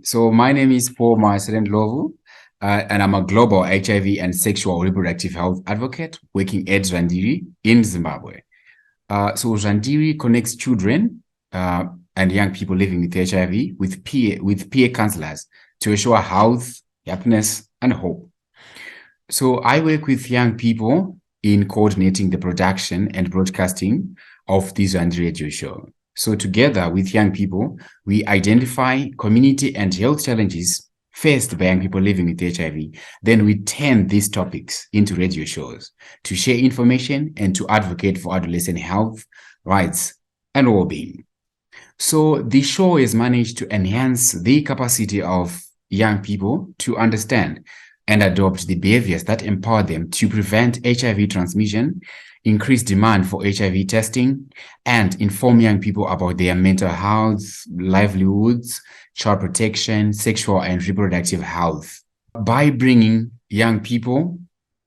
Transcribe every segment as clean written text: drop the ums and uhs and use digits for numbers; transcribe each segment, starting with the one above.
So my name is Paul Ndhlovu, and I'm a global HIV and sexual reproductive health advocate working at Zandiri in Zimbabwe. So Zandiri connects children and young people living with HIV with peer counselors to ensure health, happiness, and hope. So I work with young people in coordinating the production and broadcasting of this Zandiri radio show. So together with young people, we identify community and health challenges faced by young people living with HIV. Then we turn these topics into radio shows to share information and to advocate for adolescent health, rights, and well-being. So the show has managed to enhance the capacity of young people to understand and adopt the behaviors that empower them to prevent HIV transmission, increase demand for HIV testing, and inform young people about their mental health, livelihoods, child protection, sexual and reproductive health. By bringing young people,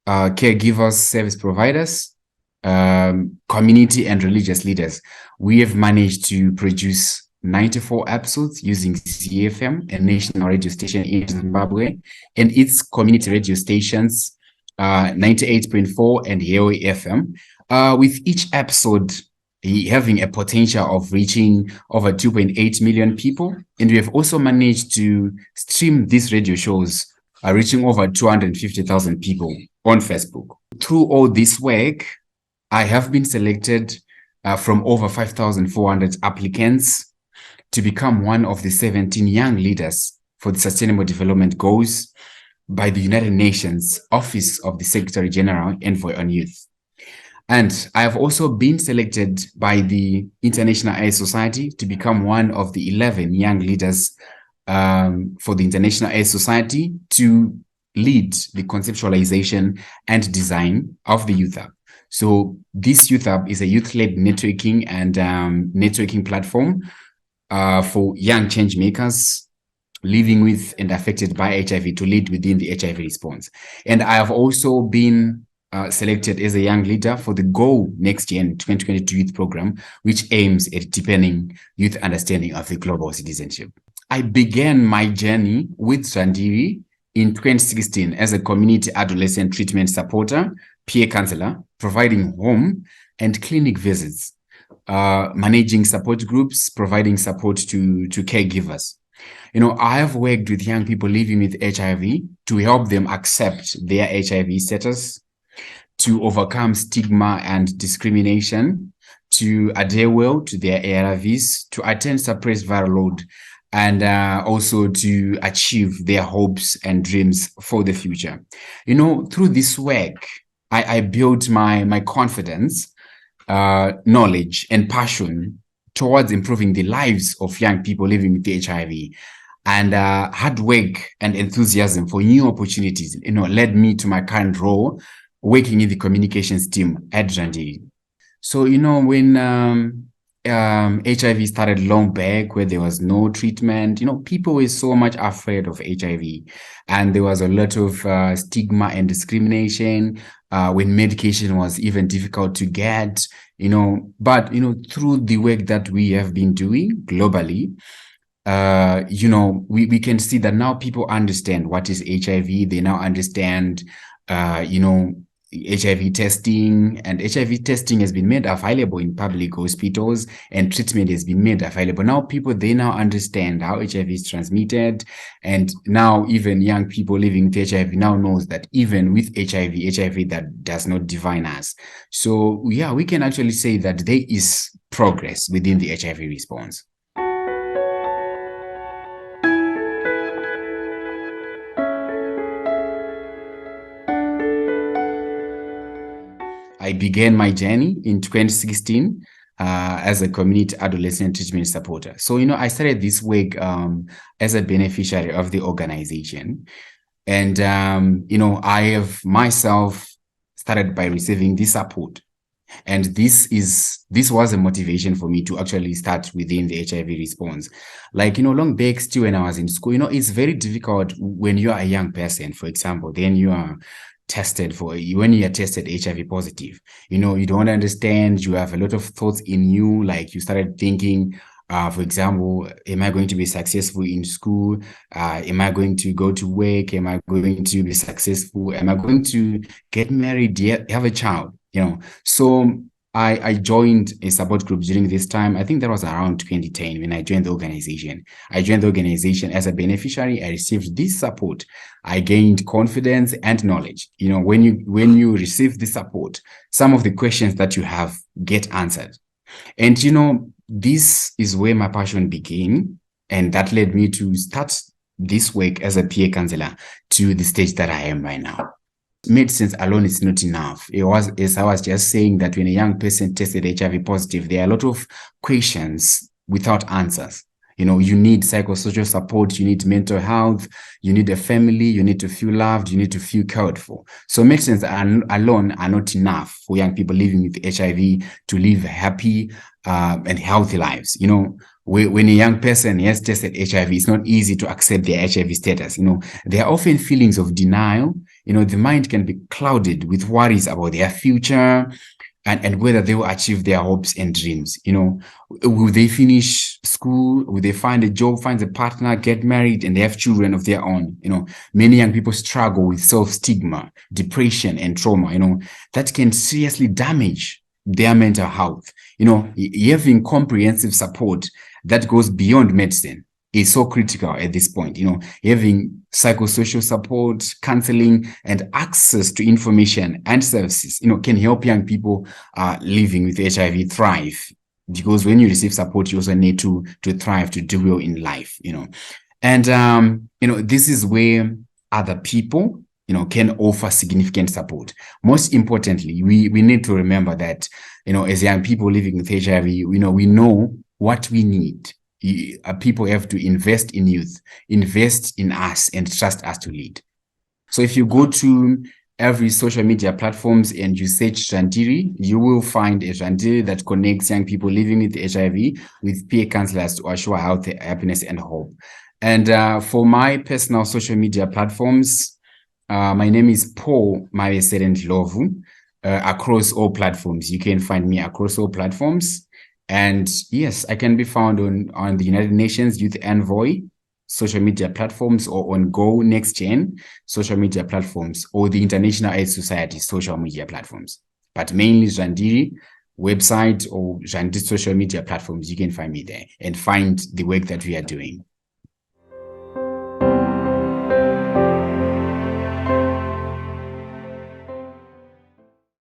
caregivers, service providers, community and religious leaders, we have managed to produce 94 episodes using CFM, a national radio station in Zimbabwe, and its community radio stations, 98.4 and Heoi FM, with each episode having a potential of reaching over 2.8 million people. And we have also managed to stream these radio shows, reaching over 250,000 people on Facebook. Through all this work, I have been selected from over 5,400 applicants to become one of the 17 young leaders for the Sustainable Development Goals by the United Nations Office of the Secretary General Envoy on Youth. And I have also been selected by the International AIDS Society to become one of the 11 young leaders for the International AIDS Society to lead the conceptualization and design of the Youth Hub. So this Youth Hub is a youth-led networking and networking platform for young change makers living with and affected by HIV to lead within the HIV response. And I have also been selected as a young leader for the Go Next Gen 2022 Youth Program, which aims at deepening youth understanding of the global citizenship. I began my journey with Zandiri in 2016 as a community adolescent treatment supporter, peer counselor, providing home and clinic visits, managing support groups, providing support to caregivers. You know, I have worked with young people living with HIV to help them accept their HIV status, to overcome stigma and discrimination, to adhere well to their ARVs, to attain suppressed viral load, and also to achieve their hopes and dreams for the future. You know, through this work, I built my confidence, knowledge, and passion towards improving the lives of young people living with HIV. And hard work and enthusiasm for new opportunities, you know, led me to my current role, working in the communications team at Zandiri. So, you know, when HIV started long back, where there was no treatment, you know, people were so much afraid of HIV, and there was a lot of stigma and discrimination when medication was even difficult to get, you know. But, you know, through the work that we have been doing globally, you know, we can see that now people understand what is HIV. They now understand, you know, HIV testing, and HIV testing has been made available in public hospitals, and treatment has been made available. Now people, they now understand how HIV is transmitted, and now even young people living with HIV now knows that even with HIV that does not define us. So yeah, we can actually say that there is progress within the HIV response. I began my journey in 2016 as a community adolescent treatment supporter. So, you know, I started this work as a beneficiary of the organization. And, you know, I have myself started by receiving this support. And this was a motivation for me to actually start within the HIV response. Like, you know, long back still when I was in school, you know, it's very difficult when you are a young person, for example, then you are when you are tested HIV positive, you know, you don't understand, you have a lot of thoughts in you, like you started thinking, For example, am I going to be successful in school? Am I going to go to work? Am I going to be successful? Am I going to get married, have a child? So I joined a support group during this time. I think that was around 2010 when I joined the organization. I joined the organization as a beneficiary. I received this support. I gained confidence and knowledge. When you receive this support, some of the questions that you have get answered. And this is where my passion began, and that led me to start this work as a peer counselor to the stage that I am right now. Medicines alone is not enough. As I was just saying, that when a young person tested HIV positive, there are a lot of questions without answers. You need psychosocial support, you need mental health, you need a family, you need to feel loved, you need to feel cared for. So medicines alone are not enough for young people living with HIV to live happy and healthy lives. When a young person has tested HIV, it's not easy to accept their HIV status. There are often feelings of denial. The mind can be clouded with worries about their future, and whether they will achieve their hopes and dreams. Will they finish school? Will they find a job, find a partner, get married, and they have children of their own? Many young people struggle with self-stigma, depression, and trauma, that can seriously damage their mental health. Having comprehensive support that goes beyond medicine is so critical at this point. Having psychosocial support, counseling, and access to information and services, can help young people living with HIV thrive. Because when you receive support, you also need to thrive, to do well in life. And this is where other people can offer significant support. Most importantly, we need to remember that as young people living with HIV, we know what we need. People have to invest in youth, invest in us, and trust us to lead. So if you go to every social media platforms and you search Ndhlovu, you will find a Ndhlovu that connects young people living with HIV with peer counselors to assure health, happiness, and hope. And for my personal social media platforms, my name is Paul Ndhlovu. Across all platforms. You can find me across all platforms. And yes, I can be found on the United Nations Youth Envoy social media platforms, or on Go Next Gen social media platforms, or the International AIDS Society social media platforms. But mainly Ndhlovu website or Ndhlovu social media platforms, you can find me there and find the work that we are doing.